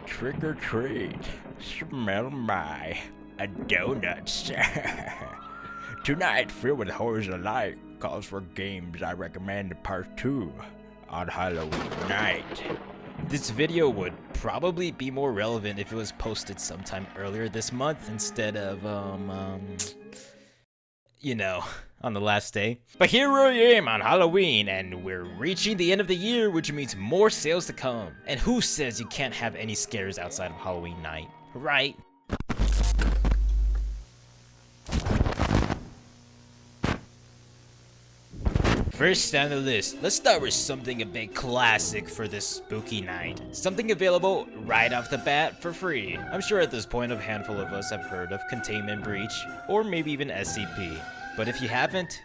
Trick or treat. Smell my donuts. Tonight, filled with horrors alike, calls for games I recommend part 2 on Halloween night. This video would probably be more relevant if it was posted sometime earlier this month instead of, on the last day. But here I am on Halloween, and we're reaching the end of the year, which means more sales to come. And who says you can't have any scares outside of Halloween night, right? First on the list, let's start with something a bit classic for this spooky night. Something available right off the bat for free. I'm sure at this point a handful of us have heard of Containment Breach, or maybe even SCP. But if you haven't,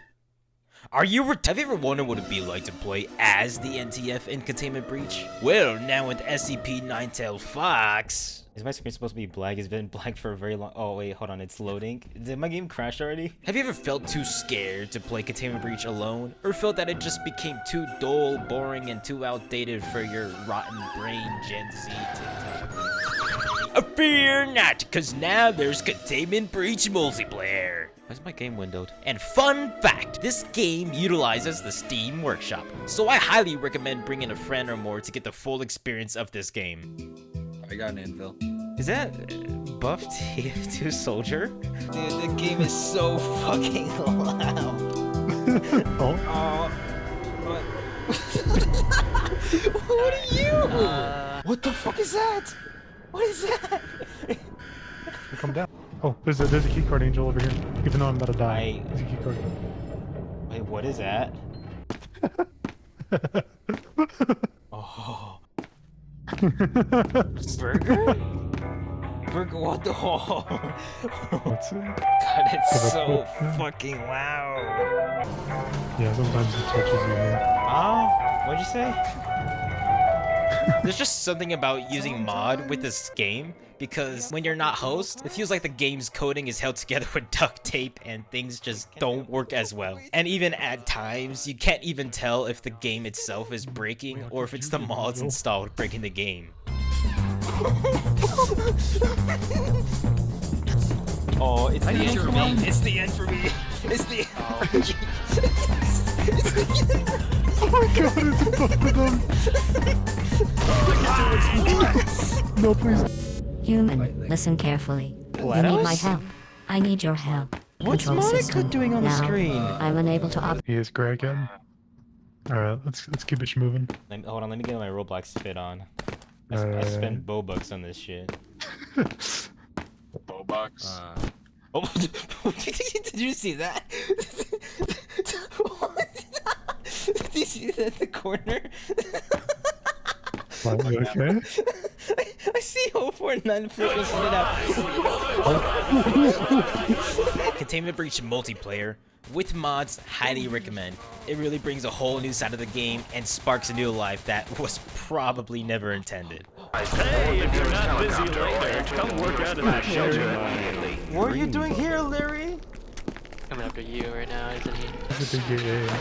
have you ever wondered what it'd be like to play as the NTF in Containment Breach? Well, now with SCP-9 Fox... Is my screen supposed to be black? It's been black for a very long... Oh, wait, hold on. It's loading. Did my game crash already? Have you ever felt too scared to play Containment Breach alone? Or felt that it just became too dull, boring, and too outdated for your rotten brain Gen Z TikTok? Fear not, because now there's Containment Breach multiplayer. Why's my game windowed? And fun fact, this game utilizes the Steam Workshop, so I highly recommend bringing a friend or more to get the full experience of this game. I got an anvil. Is that Buff TF2 Soldier? Dude, the game is so fucking loud. Oh. What? What are you? What the fuck is that? What is that? Come down. Oh, there's a keycard angel over here. Even though I'm about to die. There's a keycard. Wait, what is that? Oh. Burger? Burger, what the What's it? God, it's so fucking loud. Yeah, sometimes it touches you, man. What'd you say? There's just something about using mod with this game, because when you're not host, it feels like the game's coding is held together with duct tape and things just don't work as well. And even at times, you can't even tell if the game itself is breaking or if it's the mods installed breaking the game. Oh, it's the end for me. It's the end for me. It's the end. Oh my god, it's both of them! No, please. Human, listen carefully. You need my help. I need your help. What's Control Monica system. doing on the Now, screen? I'm unable to operate. He is Greg again. Alright, let's keep it moving. Hold on, let me get my Roblox fit on. I spent Bobucks on this shit. Bobucks. Oh, did you see that? Did you see that in the corner? What, you okay? I see 049 freaking spit out. Containment Breach multiplayer with mods, highly recommend. It really brings a whole new side of the game and sparks a new life that was probably never intended. Hey, if you're not busy later, come work out in the shelter immediately. What are you doing here, Larry? Coming after you right now, isn't he? That's a big yeah.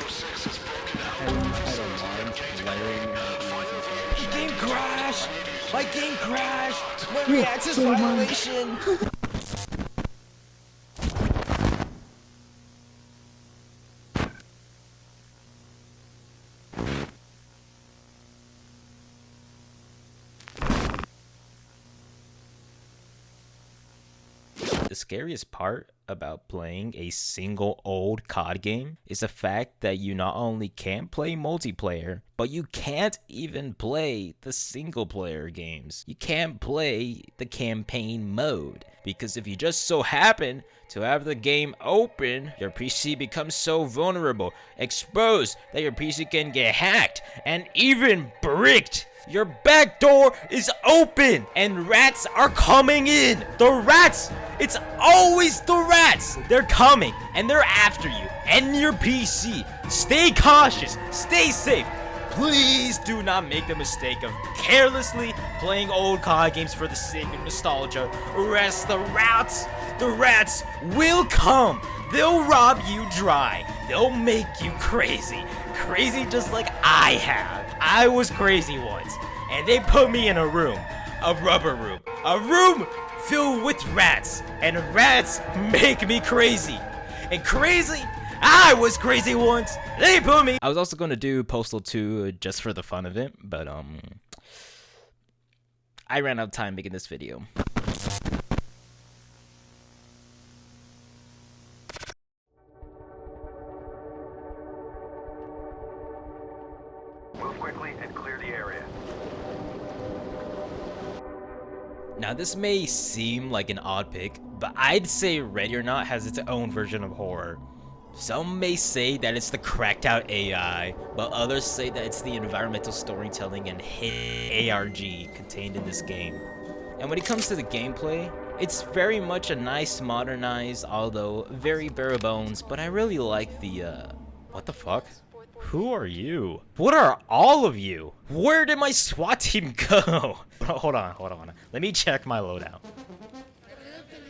Game crashed! My game crashed! Memory access violation! The scariest part about playing a single old COD game is the fact that you not only can't play multiplayer, but you can't even play the single player games. You can't play the campaign mode, because if you just so happen to have the game open, your PC becomes so vulnerable, exposed, that your PC can get hacked and even bricked. Your back door is open and rats are coming in. The rats! It's always the rats! They're coming and they're after you and your PC. Stay cautious, stay safe. Please do not make the mistake of carelessly playing old COD games for the sake of nostalgia, or else the rats will come. They'll rob you dry. They'll make you crazy. Crazy just like I have. I was crazy once, and they put me in a room. a rubber room. A room filled with rats. And rats make me crazy. And crazy? I was crazy once. They put me. I was also going to do Postal 2 just for the fun of it, but I ran out of time making this video. Move quickly and clear the area. Now this may seem like an odd pick, but I'd say Ready or Not has its own version of horror. Some may say that it's the cracked out AI, while others say that it's the environmental storytelling and hidden ARG contained in this game. And when it comes to the gameplay, it's very much a nice modernized, although very bare bones, but I really like the, what the fuck? Who are you? What are all of you? Where did my SWAT team go? Hold on. Let me check my loadout.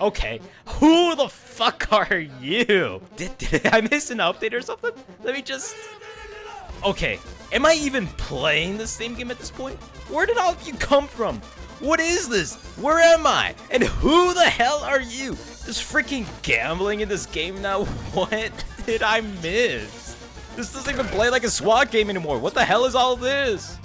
Okay, who the fuck are you? Did I miss an update or something? Let me just... Okay, am I even playing the same game at this point? Where did all of you come from? What is this? Where am I? And who the hell are you? There's freaking gambling in this game now? What did I miss? This doesn't even play like a SWAT game anymore. What the hell is all this?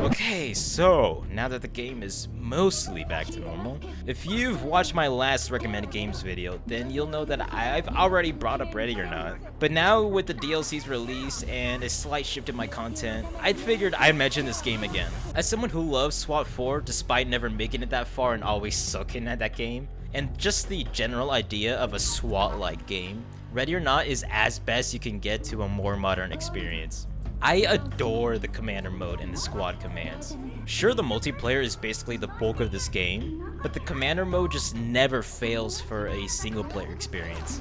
Okay, so now that the game is mostly back to normal, if you've watched my last recommended games video, then you'll know that I've already brought up Ready or Not. But now with the DLC's release and a slight shift in my content, I figured I'd mention this game again. As someone who loves SWAT 4 despite never making it that far and always sucking at that game, and just the general idea of a SWAT-like game, Ready or Not is as best you can get to a more modern experience. I adore the commander mode and the squad commands. Sure, the multiplayer is basically the bulk of this game, but the commander mode just never fails for a single player experience.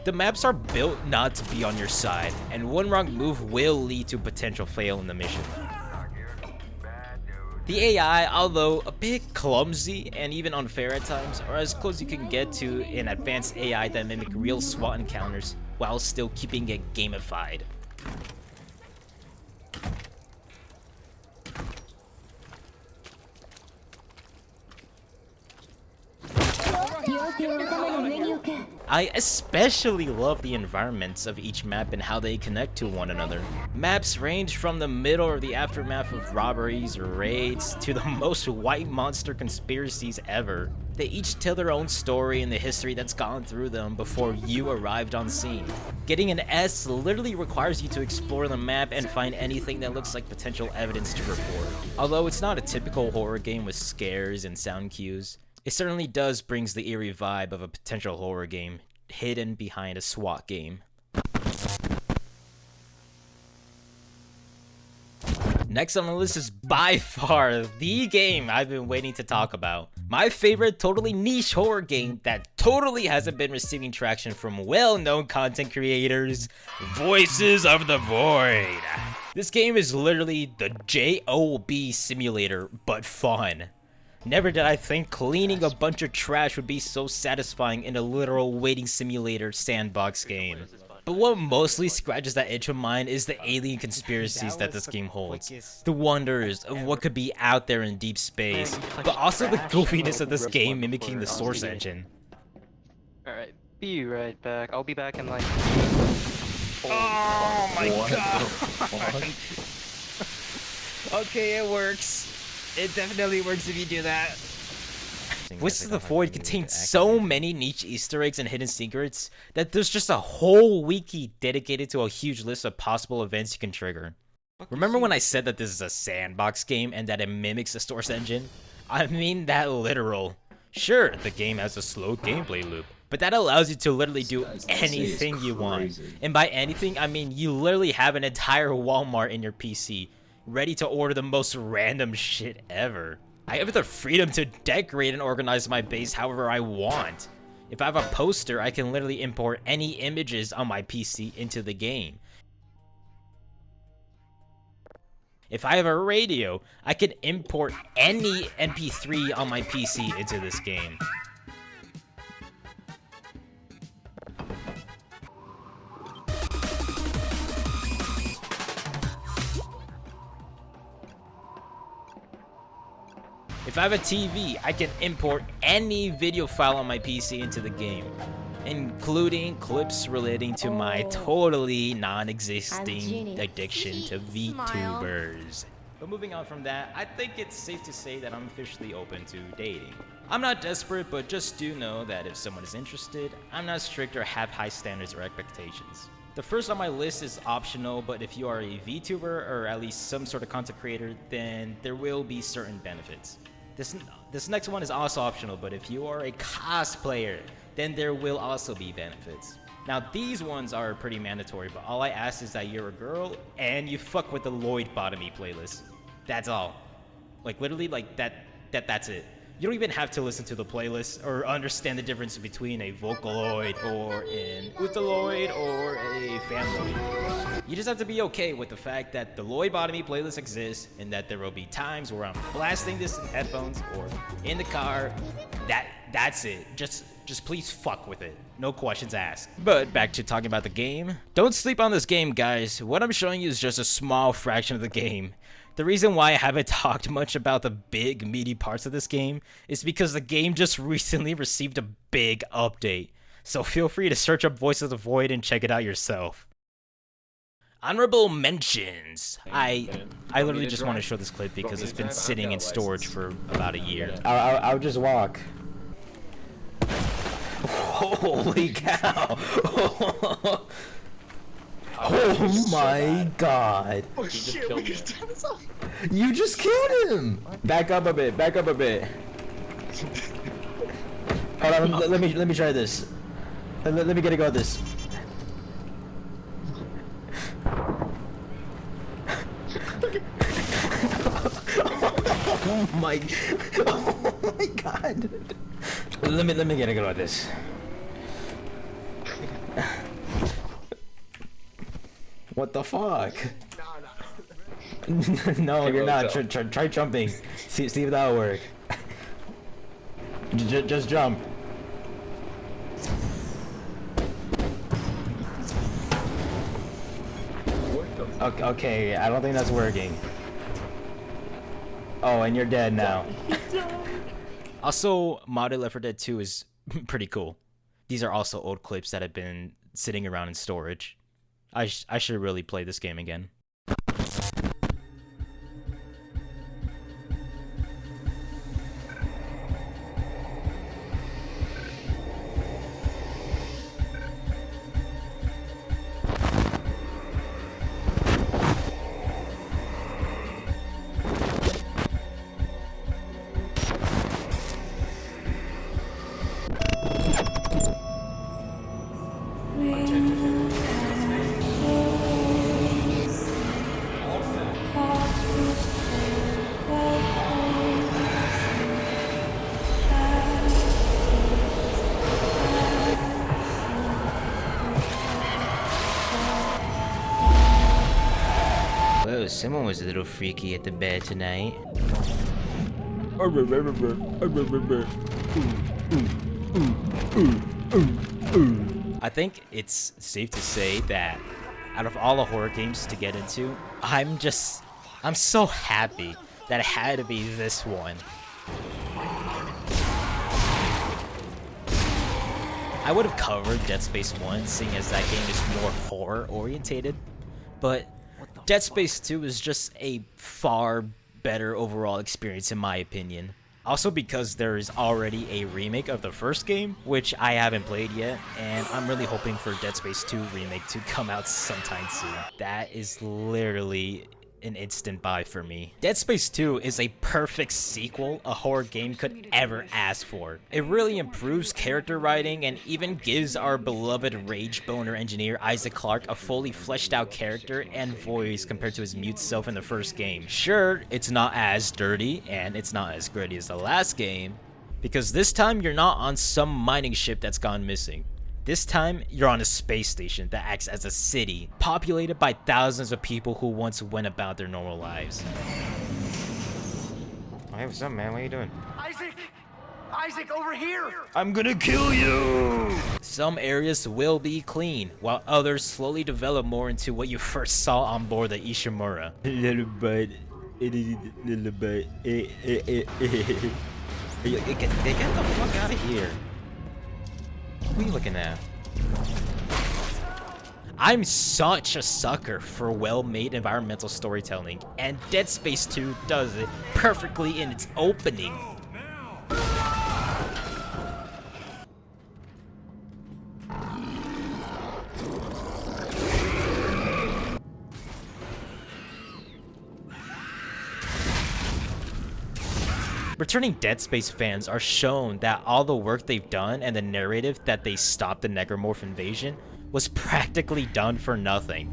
The maps are built not to be on your side, and one wrong move will lead to potential fail in the mission. The AI, although a bit clumsy and even unfair at times, are as close you can get to an advanced AI that mimic real SWAT encounters while still keeping it gamified. I especially love the environments of each map and how they connect to one another. Maps range from the middle or the aftermath of robberies or raids to the most white monster conspiracies ever. They each tell their own story and the history that's gone through them before you arrived on scene. Getting an S literally requires you to explore the map and find anything that looks like potential evidence to report. Although it's not a typical horror game with scares and sound cues, it certainly does brings the eerie vibe of a potential horror game hidden behind a SWAT game. Next on the list is by far the game I've been waiting to talk about. My favorite totally niche horror game that totally hasn't been receiving traction from well-known content creators, Voices of the Void. This game is literally the JOB simulator, but fun. Never did I think cleaning a bunch of trash would be so satisfying in a literal waiting simulator sandbox game. But what mostly scratches that itch of mine is the alien conspiracies that this game holds. The wonders of what could be out there in deep space, but also the goofiness of this game mimicking the Source engine. Alright, be right back. I'll be back in like... Oh my god! Okay, it works. It definitely works if you do that. Voices of the Void contains so many niche Easter eggs and hidden secrets that there's just a whole wiki dedicated to a huge list of possible events you can trigger. Remember when I said that this is a sandbox game and that it mimics the Source engine? I mean that literal. Sure, the game has a slow gameplay loop, but that allows you to literally do anything you want. And by anything, I mean you literally have an entire Walmart in your PC, ready to order the most random shit ever. I have the freedom to decorate and organize my base however I want. If I have a poster, I can literally import any images on my PC into the game. If I have a radio, I can import any MP3 on my PC into this game. If I have a TV, I can import any video file on my PC into the game, including clips relating to my totally non-existing addiction to VTubers. But moving on from that, I think it's safe to say that I'm officially open to dating. I'm not desperate, but just do know that if someone is interested, I'm not strict or have high standards or expectations. The first on my list is optional, but if you are a VTuber or at least some sort of content creator, then there will be certain benefits. This next one is also optional, but if you are a cosplayer, then there will also be benefits. Now these ones are pretty mandatory, but all I ask is that you're a girl and you fuck with the Lloyd Bottomy playlist. That's all. Like literally like that's it. You don't even have to listen to the playlist or understand the difference between a Vocaloid or an Utaloid or a Fanloid. You just have to be okay with the fact that the Lloyd Bottomy playlist exists and that there will be times where I'm blasting this in headphones or in the car. That's it. Just please fuck with it. No questions asked. But back to talking about the game. Don't sleep on this game, guys. What I'm showing you is just a small fraction of the game. The reason why I haven't talked much about the big, meaty parts of this game is because the game just recently received a big update. So feel free to search up Voice of the Void and check it out yourself. Honorable mentions. I literally just want to show this clip because it's been sitting in storage for about a year. I'll just walk. Holy cow! Oh my god. Oh shit, we just done this off. You just killed him! Back up a bit, back up a bit. Hold on, let me try this. Let me get a go at this. Oh my god. Let me get a go at this. What the fuck? No, you're not. Try jumping. See if that'll work. Just jump. Okay, I don't think that's working. Oh, and you're dead now. Also, modded Left 4 Dead 2 is pretty cool. These are also old clips that have been sitting around in storage. I should really play this game again. Whoa, someone was a little freaky at the bed tonight. I think it's safe to say that out of all the horror games to get into, I'm so happy that it had to be this one. I would have covered Dead Space 1, seeing as that game is more horror orientated, but Dead Space 2 is just a far better overall experience in my opinion. Also because there is already a remake of the first game, which I haven't played yet, and I'm really hoping for Dead Space 2 remake to come out sometime soon. That is literally an instant buy for me. Dead Space 2 is a perfect sequel a horror game could ever ask for. It really improves character writing and even gives our beloved rage boner engineer Isaac Clarke a fully fleshed out character and voice compared to his mute self in the first game. Sure, it's not as dirty and it's not as gritty as the last game, because this time you're not on some mining ship that's gone missing. This time, you're on a space station that acts as a city, populated by thousands of people who once went about their normal lives. Hey, what's up, man? What are you doing? Isaac! Isaac, over here! I'm gonna kill you! Some areas will be clean, while others slowly develop more into what you first saw on board the Ishimura. Little bud, It is a little bit. Get the fuck out of here. What are you looking at? I'm such a sucker for well-made environmental storytelling, and Dead Space 2 does it perfectly in its opening. Returning Dead Space fans are shown that all the work they've done and the narrative that they stopped the Necromorph invasion was practically done for nothing.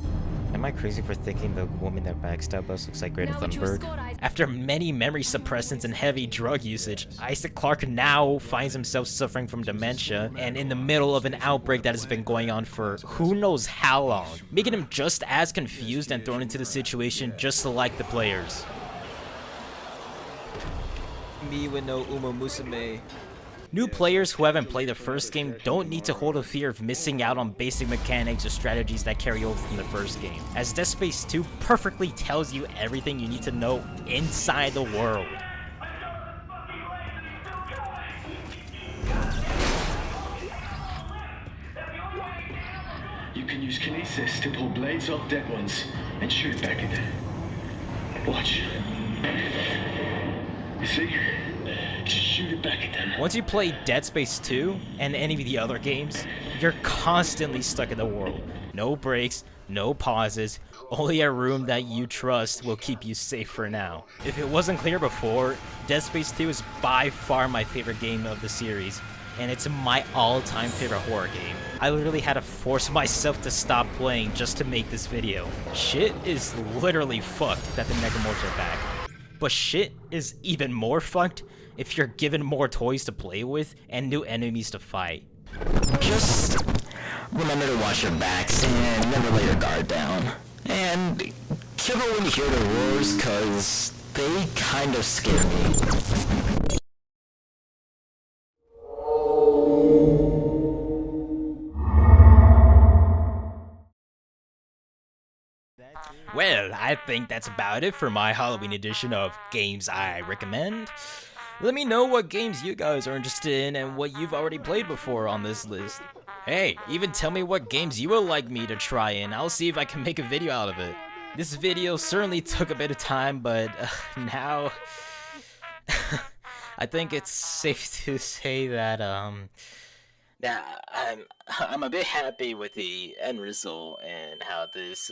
Am I crazy for thinking the woman that backstabbed us looks like Greta Thunberg? After many memory suppressants and heavy drug usage, Isaac Clarke now finds himself suffering from dementia and in the middle of an outbreak that has been going on for who knows how long, making him just as confused and thrown into the situation just like the players. Me with no Uma Musume. New players who haven't played the first game don't need to hold a fear of missing out on basic mechanics or strategies that carry over from the first game, as Dead Space 2 perfectly tells you everything you need to know inside the world. You can use kinesis to pull blades off dead ones and shoot it back at them. Watch. You see? Just shoot it back at them. Once you play Dead Space 2 and any of the other games, you're constantly stuck in the world. No breaks, no pauses, only a room that you trust will keep you safe for now. If it wasn't clear before, Dead Space 2 is by far my favorite game of the series, and it's my all-time favorite horror game. I literally had to force myself to stop playing just to make this video. Shit is literally fucked that the Necromorphs are back. But shit is even more fucked if you're given more toys to play with and new enemies to fight. Just remember to watch your backs and never let your guard down. And careful when you hear the roars, cause they kind of scare me. Well, I think that's about it for my Halloween edition of Games I Recommend. Let me know what games you guys are interested in and what you've already played before on this list. Hey, even tell me what games you would like me to try and I'll see if I can make a video out of it. This video certainly took a bit of time, but now I think it's safe to say that I'm a bit happy with the end result and how this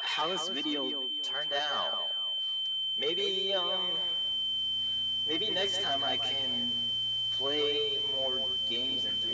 how this video turned out. Maybe maybe next time I can play more games and do